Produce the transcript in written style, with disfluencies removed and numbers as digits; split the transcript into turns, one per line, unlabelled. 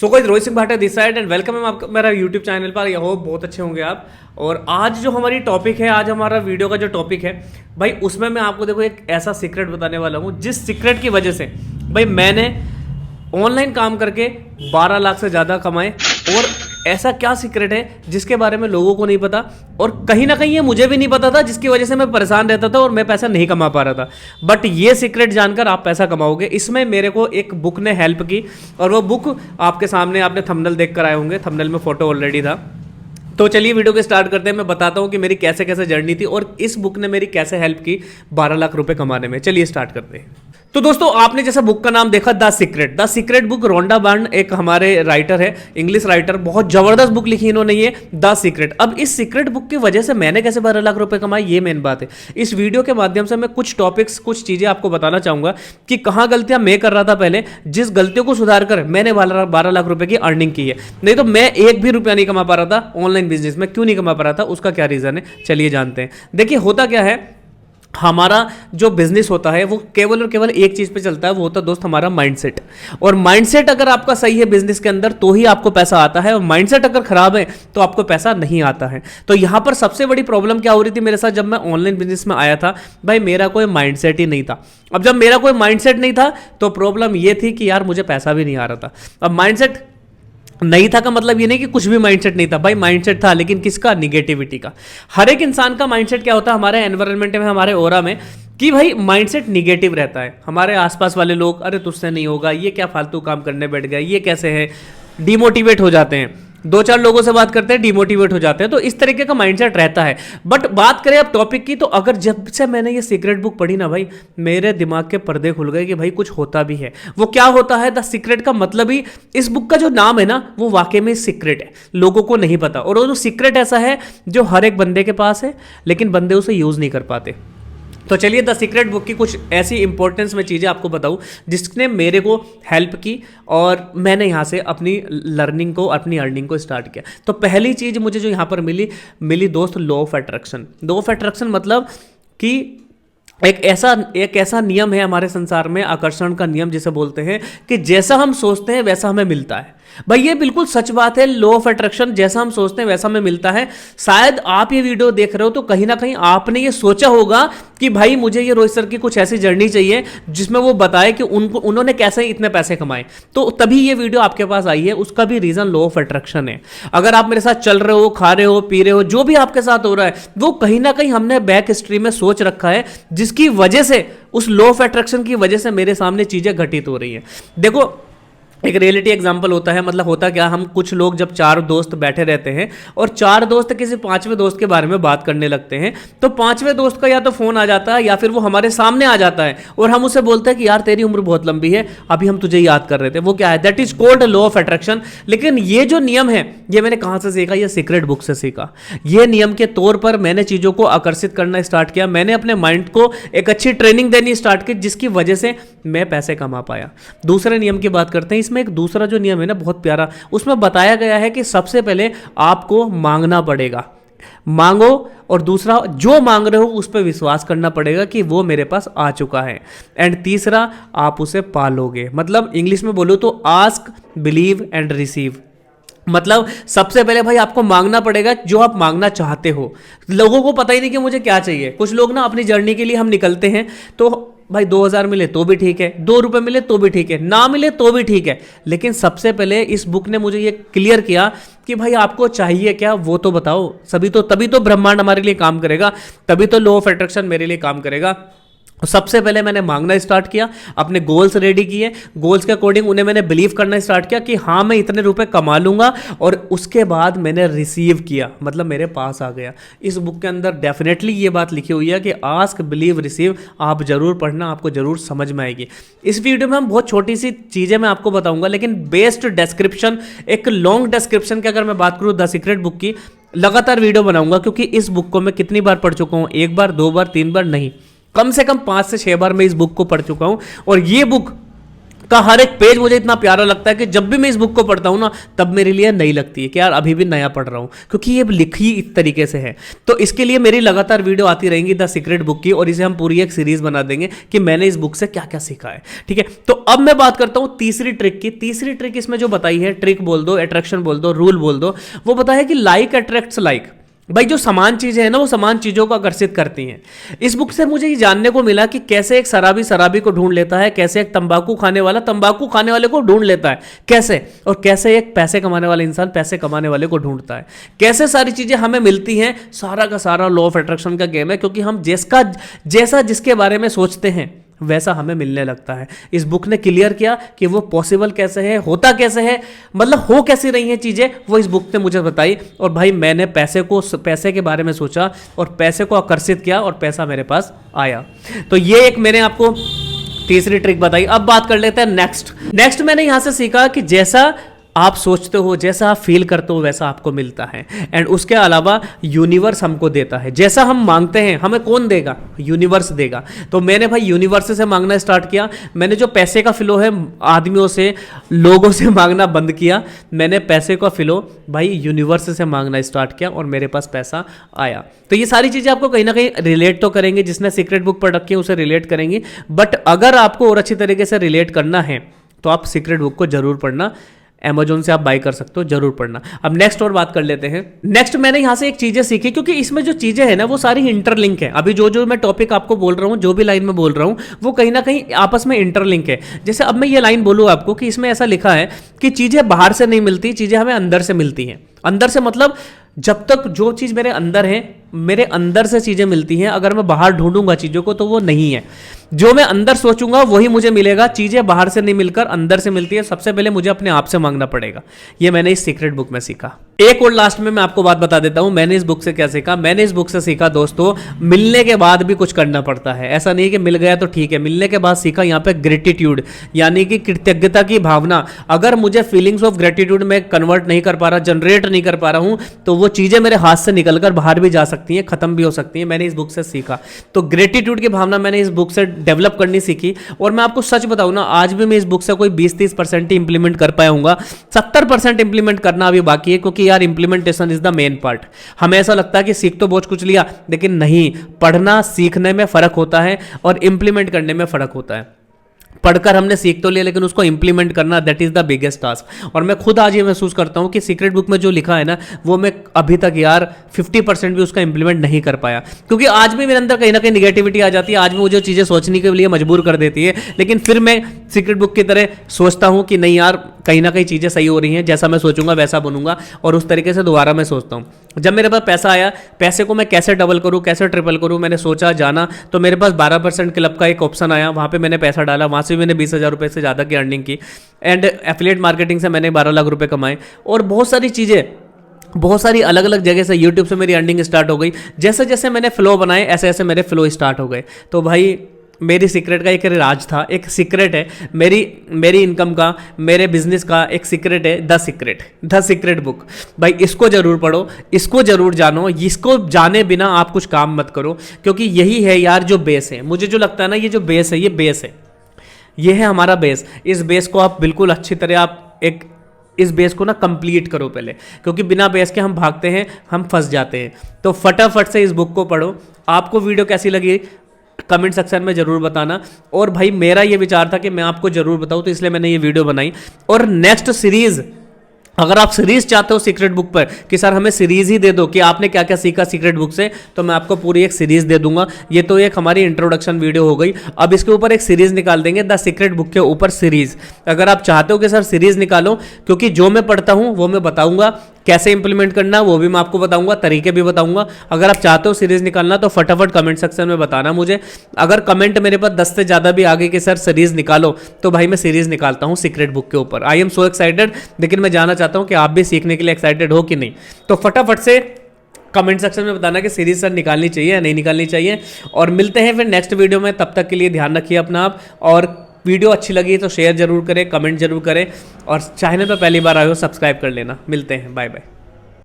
So guys, Rohit Singh Bhatia this side and welcome है आपका मेरा यूट्यूब चैनल पर। आई होप बहुत अच्छे होंगे आप। और आज जो हमारी टॉपिक है, आज हमारा वीडियो का जो टॉपिक है भाई, उसमें मैं आपको देखो एक ऐसा सीक्रेट बताने वाला हूँ जिस सीक्रेट की वजह से भाई मैंने ऑनलाइन काम करके 12 लाख से ज़्यादा कमाए। और ऐसा क्या सीक्रेट है जिसके बारे में लोगों को नहीं पता, और कहीं ना कहीं ये मुझे भी नहीं पता था, जिसकी वजह से मैं परेशान रहता था और मैं पैसा नहीं कमा पा रहा था। बट ये सीक्रेट जानकर आप पैसा कमाओगे। इसमें मेरे को एक बुक ने हेल्प की, और वो बुक आपके सामने, आपने थंबनेल देख कर आए होंगे, थंबनेल में फोटो ऑलरेडी था। तो चलिए वीडियो को स्टार्ट करते हैं। मैं बताता हूँ कि मेरी कैसे कैसे जर्नी थी और इस बुक ने मेरी कैसे हेल्प की 12 लाख रुपए कमाने में। चलिए स्टार्ट करते हैं। तो दोस्तों, आपने जैसा बुक का नाम देखा, द सीक्रेट बुक, रोंडा बार्न एक हमारे राइटर है, इंग्लिश राइटर, बहुत जबरदस्त बुक लिखी इन्होंने ये द सीक्रेट। अब इस सीक्रेट बुक की वजह से मैंने कैसे 12 लाख रुपए कमाए, ये मेन बात है। इस वीडियो के माध्यम से मैं कुछ टॉपिक्स, कुछ चीजें आपको बताना चाहूंगा कि कहां गलतियां मैं कर रहा था पहले, जिस गलतियों को सुधार कर मैंने 12 लाख रुपए की अर्निंग की है। नहीं तो मैं एक भी रुपया नहीं कमा पा रहा था ऑनलाइन बिजनेस में। क्यों नहीं कमा पा रहा था, उसका क्या रीजन है, चलिए जानते हैं। देखिए, होता क्या है, हमारा जो बिजनेस होता है वो केवल और केवल एक चीज पे चलता है, वो होता है दोस्त हमारा माइंडसेट। और माइंडसेट अगर आपका सही है बिजनेस के अंदर तो ही आपको पैसा आता है, और माइंडसेट अगर खराब है तो आपको पैसा नहीं आता है। तो यहां पर सबसे बड़ी प्रॉब्लम क्या हो रही थी मेरे साथ जब मैं ऑनलाइन बिजनेस में आया था, भाई मेरा कोई माइंडसेट ही नहीं था। अब जब मेरा कोई माइंडसेट नहीं था तो प्रॉब्लम ये थी कि यार मुझे पैसा भी नहीं आ रहा था। अब माइंडसेट नहीं था का मतलब ये नहीं कि कुछ भी माइंडसेट नहीं था, भाई माइंडसेट था, लेकिन किसका, निगेटिविटी का। हर एक इंसान का माइंडसेट क्या होता है हमारे एनवायरनमेंट में, हमारे ओरा में, कि भाई माइंडसेट निगेटिव रहता है। हमारे आसपास वाले लोग, अरे तुझसे नहीं होगा, ये क्या फालतू काम करने बैठ गया, ये कैसे है, डिमोटिवेट हो जाते हैं। 2-4 लोगों से बात करते हैं, डिमोटिवेट हो जाते हैं। तो इस तरीके का माइंडसेट रहता है। बट बात करें अब टॉपिक की, तो अगर जब से मैंने ये सीक्रेट बुक पढ़ी ना भाई, मेरे दिमाग के पर्दे खुल गए कि भाई कुछ होता भी है। वो क्या होता है, द सीक्रेट का मतलब ही, इस बुक का जो नाम है ना, वो वाकई में सीक्रेट है, लोगों को नहीं पता। और वो जो सीक्रेट ऐसा है जो हर एक बंदे के पास है, लेकिन बंदे उसे यूज नहीं कर पाते। तो चलिए द सीक्रेट बुक की कुछ ऐसी इंपॉर्टेंस में चीज़ें आपको बताऊं जिसने मेरे को हेल्प की, और मैंने यहाँ से अपनी लर्निंग को, अपनी अर्निंग को स्टार्ट किया। तो पहली चीज़ मुझे जो यहाँ पर मिली दोस्त, law of attraction. Law of attraction मतलब कि एक ऐसा नियम है हमारे संसार में, आकर्षण का नियम जिसे बोलते हैं, कि जैसा हम सोचते हैं वैसा हमें मिलता है। भाई ये बिल्कुल सच बात है। लॉ ऑफ अट्रैक्शन, जैसा हम सोचते हैं वैसा हमें मिलता है। शायद आप ये वीडियो देख रहे हो तो कहीं ना कहीं आपने ये सोचा होगा कि भाई मुझे ये रोहित सर की कुछ ऐसी जर्नी चाहिए जिसमें वो बताए कि उन्होंने कैसे इतने पैसे कमाए, तो तभी ये वीडियो आपके पास आई है। उसका भी रीजन लॉ ऑफ अट्रैक्शन है। अगर आप मेरे साथ चल रहे हो, खा रहे हो, पी रहे हो, जो भी आपके साथ हो रहा है, वो कहीं ना कहीं हमने बैक हिस्ट्री में सोच रखा है, जिसकी वजह से, उस लॉ ऑफ अट्रैक्शन की वजह से मेरे सामने चीजें घटित हो रही है। देखो, एक रियलिटी एग्जाम्पल होता है, मतलब होता क्या, हम कुछ लोग जब 4 दोस्त बैठे रहते हैं और 4 दोस्त किसी 5वें दोस्त के बारे में बात करने लगते हैं, तो 5वें दोस्त का या तो फोन आ जाता है या फिर वो हमारे सामने आ जाता है और हम उसे बोलते हैं कि यार तेरी उम्र बहुत लंबी है, अभी हम तुझे याद कर रहे थे। वो क्या है, that is called law of attraction. लेकिन ये जो नियम है, ये मैंने कहां से सीखा, ये सीक्रेट बुक से सीखा। ये नियम के तौर पर मैंने चीजों को आकर्षित करना स्टार्ट किया। मैंने अपने माइंड को एक अच्छी ट्रेनिंग देनी स्टार्ट की, जिसकी वजह से मैं पैसे कमा पाया। दूसरे नियम की बात करते हैं। इसमें एक दूसरा जो नियम है ना, बहुत प्यारा, उसमें बताया गया है कि सबसे पहले आपको मांगना पड़ेगा, मांगो, और दूसरा जो मांग रहे हो उस पर विश्वास करना पड़ेगा कि वो मेरे पास आ चुका है, एंड तीसरा आप उसे पालोगे। मतलब इंग्लिश में बोलो तो आस्क, बिलीव एंड रिसीव। मतलब सबसे पहले भाई आपको मांगना पड़ेगा जो आप मांगना चाहते हो। लोगों को पता ही नहीं कि मुझे क्या चाहिए। कुछ लोग ना अपनी जर्नी के लिए हम निकलते हैं, तो भाई 2000 मिले तो भी ठीक है, 2 रुपए मिले तो भी ठीक है, ना मिले तो भी ठीक है। लेकिन सबसे पहले इस बुक ने मुझे ये क्लियर किया कि भाई आपको चाहिए क्या, वो तो बताओ। तभी तो ब्रह्मांड हमारे लिए काम करेगा, तभी तो लॉ ऑफ अट्रैक्शन मेरे लिए काम करेगा। सबसे पहले मैंने मांगना स्टार्ट किया, अपने गोल्स रेडी किए, गोल्स के अकॉर्डिंग उन्हें मैंने बिलीव करना स्टार्ट किया कि हाँ मैं इतने रुपए कमा लूंगा, और उसके बाद मैंने रिसीव किया, मतलब मेरे पास आ गया। इस बुक के अंदर डेफिनेटली ये बात लिखी हुई है कि आस्क, बिलीव, रिसीव। आप जरूर पढ़ना, आपको जरूर समझ में आएगी। इस वीडियो में हम बहुत छोटी सी चीजें मैं आपको बताऊंगा, लेकिन बेस्ट डिस्क्रिप्शन, एक लॉन्ग डिस्क्रिप्शन की अगर मैं बात करूँ द सीक्रेट बुक की, लगातार वीडियो बनाऊंगा, क्योंकि इस बुक को मैं कितनी बार पढ़ चुका हूँ, 1 बार, 2 बार, 3 बार नहीं, कम से कम 5 से 6 बार मैं इस बुक को पढ़ चुका हूं। और ये बुक का हर एक पेज मुझे इतना प्यारा लगता है कि जब भी मैं इस बुक को पढ़ता हूं ना तब मेरे लिए नई लगती है कि यार अभी भी नया पढ़ रहा हूं, क्योंकि ये लिखी इस तरीके से है। तो इसके लिए मेरी लगातार वीडियो आती रहेंगी द सीक्रेट बुक की, और इसे हम पूरी एक सीरीज बना देंगे कि मैंने इस बुक से क्या क्या सीखा है। ठीक है, तो अब मैं बात करता हूं तीसरी ट्रिक की। तीसरी ट्रिक इसमें जो बताई है, ट्रिक बोल दो, अट्रैक्शन बोल दो, रूल बोल दो, वो बताया है कि लाइक अट्रैक्ट्स लाइक। भाई जो समान चीजें हैं ना वो समान चीजों को आकर्षित करती हैं। इस बुक से मुझे ये जानने को मिला कि कैसे एक शराबी शराबी को ढूंढ लेता है, कैसे एक तंबाकू खाने वाला तंबाकू खाने वाले को ढूंढ लेता है, कैसे, और कैसे एक पैसे कमाने वाला इंसान पैसे कमाने वाले को ढूंढता है, कैसे सारी चीजें हमें मिलती हैं। सारा का सारा लॉ ऑफ अट्रैक्शन का गेम है, क्योंकि हम जैसा जिसके बारे में सोचते हैं वैसा हमें मिलने लगता है। इस बुक ने क्लियर किया कि वो पॉसिबल कैसे है, होता कैसे है, मतलब हो कैसे रही हैं चीजें, वो इस बुक ने मुझे बताई। और भाई मैंने पैसे के बारे में सोचा और पैसे को आकर्षित किया और पैसा मेरे पास आया। तो ये एक मैंने आपको तीसरी ट्रिक बताई। अब बात कर लेते हैं नेक्स्ट मैंने यहां से सीखा कि जैसा आप सोचते हो, जैसा आप फील करते हो वैसा आपको मिलता है। एंड उसके अलावा यूनिवर्स हमको देता है, जैसा हम मांगते हैं हमें कौन देगा, यूनिवर्स देगा। तो मैंने भाई यूनिवर्स से मांगना स्टार्ट किया। मैंने जो पैसे का फ्लो है आदमियों से, लोगों से मांगना बंद किया। मैंने पैसे का फ्लो भाई यूनिवर्स से मांगना स्टार्ट किया और मेरे पास पैसा आया। तो ये सारी चीजें आपको कहीं ना कहीं रिलेट तो करेंगे, जिसने सीक्रेट बुक पढ़ रखी है उसे रिलेट करेंगी। बट अगर आपको और अच्छी तरीके से रिलेट करना है तो आप सीक्रेट बुक को जरूर पढ़ना, Amazon से आप बाय कर सकते हो, जरूर पढ़ना। अब नेक्स्ट और बात कर लेते हैं। नेक्स्ट मैंने यहां से एक चीजें सीखी, क्योंकि इसमें जो चीजें हैं ना वो सारी इंटरलिंक है। अभी जो मैं टॉपिक आपको बोल रहा हूं, जो भी लाइन में बोल रहा हूं, वो कहीं ना कहीं आपस में इंटरलिंक है। जैसे अब मैं ये लाइन बोलूं आपको कि इसमें ऐसा लिखा है कि चीजें बाहर से नहीं मिलती, चीजें हमें अंदर से मिलती हैं। अंदर से मतलब जब तक जो चीज मेरे अंदर है, मेरे अंदर से चीजें मिलती हैं। अगर मैं बाहर ढूंढूंगा चीजों को तो वो नहीं है। जो मैं अंदर सोचूंगा वही मुझे मिलेगा। चीजें बाहर से नहीं मिलकर अंदर से मिलती है। सबसे पहले मुझे अपने आप से मांगना पड़ेगा। ये मैंने इस सीक्रेट बुक में सीखा। एक और लास्ट में मैं आपको बात बता देता हूं, मैंने इस बुक से क्या सीखा। मैंने इस बुक से सीखा दोस्तों, मिलने के बाद भी कुछ करना पड़ता है। ऐसा नहीं कि मिल गया तो ठीक है। मिलने के बाद सीखा यहाँ पे ग्रेटिट्यूड, यानी कि कृतज्ञता की भावना। अगर मुझे फीलिंग्स ऑफ ग्रेटिट्यूड में कन्वर्ट नहीं कर पा रहा, जनरेट नहीं कर पा रहा हूं, तो वो चीजें मेरे हाथ से निकलकर बाहर भी जा सकती हैं, खत्म भी हो सकती हैं। मैंने इस बुक से सीखा। तो ग्रेटिट्यूड की भावना मैंने इस बुक से डेवलप करनी सीखी। और मैं आपको सच बताऊं ना, आज भी मैं इस बुक से कोई 20-30% ही इंप्लीमेंट कर पाया हूंगा। 70% इंप्लीमेंट करना अभी बाकी है, क्योंकि यार implementation is the main part. हमें ऐसा लगता है कि सीख तो बहुत कुछ लिया, लेकिन नहीं, पढ़ना सीखने में फर्क होता है और इंप्लीमेंट करने में फर्क होता है। पढ़कर हमने सीख तो लिया, लेकिन उसको इंप्लीमेंट करना, that is the biggest task. और मैं खुद आज ये महसूस करता हूं कि सीक्रेट बुक में जो लिखा है ना, वो मैं अभी तक यार 50% भी उसका इंप्लीमेंट नहीं कर पाया, क्योंकि आज भी मेरे अंदर कहीं ना कहीं निगेटिविटी आ जाती है। आज भी मुझे चीज़ें सोचने के लिए मजबूर कर देती है, लेकिन फिर मैं सीक्रेट बुक की तरह सोचता हूं कि नहीं यार, कहीं ना कहीं चीज़ें सही हो रही हैं, जैसा मैं सोचूंगा वैसा बनूंगा। और उस तरीके से दोबारा मैं सोचता हूँ। जब मेरे पास पैसा आया, पैसे को मैं कैसे डबल करूँ, कैसे ट्रिपल करूँ, मैंने सोचा, जाना, तो मेरे पास 12% क्लब का एक ऑप्शन आया। वहाँ पे मैंने पैसा डाला, वहाँ से मैंने 20,000 रुपये से ज़्यादा की अर्निंग की। एंड एफिलिएट मार्केटिंग से मैंने 12 लाख रुपये कमाए। और बहुत सारी चीज़ें, बहुत सारी अलग अलग जगह से, यूट्यूब से मेरी अर्निंग स्टार्ट हो गई। जैसे जैसे मैंने फ्लो बनाए, ऐसे ऐसे मेरे फ्लो स्टार्ट हो गए। तो भाई मेरी सीक्रेट का एक राज था, एक सीक्रेट है मेरी इनकम का, मेरे बिजनेस का एक सीक्रेट है, द सीक्रेट बुक। भाई इसको जरूर पढ़ो, इसको जरूर जानो। इसको जाने बिना आप कुछ काम मत करो, क्योंकि यही है यार जो बेस है। मुझे जो लगता है ना, ये जो बेस है, ये बेस है, ये है हमारा बेस। इस बेस को आप बिल्कुल अच्छी तरह आप इस बेस को ना कंप्लीट करो पहले, क्योंकि बिना बेस के हम भागते हैं, हम फंस जाते हैं। तो फटाफट से इस बुक को पढ़ो। आपको वीडियो कैसी लगी कमेंट सेक्शन में जरूर बताना। और भाई मेरा ये विचार था कि मैं आपको जरूर बताऊं, तो इसलिए मैंने ये वीडियो बनाई। और नेक्स्ट सीरीज, अगर आप सीरीज चाहते हो सीक्रेट बुक पर कि सर हमें सीरीज ही दे दो कि आपने क्या क्या सीखा सीक्रेट बुक से, तो मैं आपको पूरी एक सीरीज दे दूंगा। ये तो एक हमारी इंट्रोडक्शन वीडियो हो गई। अब इसके ऊपर एक सीरीज निकाल देंगे, द सीक्रेट बुक के ऊपर सीरीज। अगर आप चाहते हो कि सर सीरीज निकालो, क्योंकि जो मैं पढ़ता हूं वो मैं बताऊंगा, कैसे इंप्लीमेंट करना वो भी मैं आपको बताऊंगा, तरीके भी बताऊंगा। अगर आप चाहते हो सीरीज निकालना तो फटाफट कमेंट सेक्शन में बताना मुझे। अगर कमेंट मेरे पास 10 से ज़्यादा भी आ गए कि सर सीरीज निकालो, तो भाई मैं सीरीज निकालता हूँ सीक्रेट बुक के ऊपर। I am so excited. लेकिन मैं जानना चाहता हूँ कि आप भी सीखने के लिए एक्साइटेड हो कि नहीं। तो फटाफट से कमेंट सेक्शन में बताना कि सीरीज सर निकालनी चाहिए या नहीं निकालनी चाहिए। और मिलते हैं फिर नेक्स्ट वीडियो में। तब तक के लिए ध्यान रखिए अपना आप। और वीडियो अच्छी लगी तो शेयर जरूर करें, कमेंट जरूर करें, और चैनल पर पहली बार आए हो सब्सक्राइब कर लेना। मिलते हैं, बाय बाय।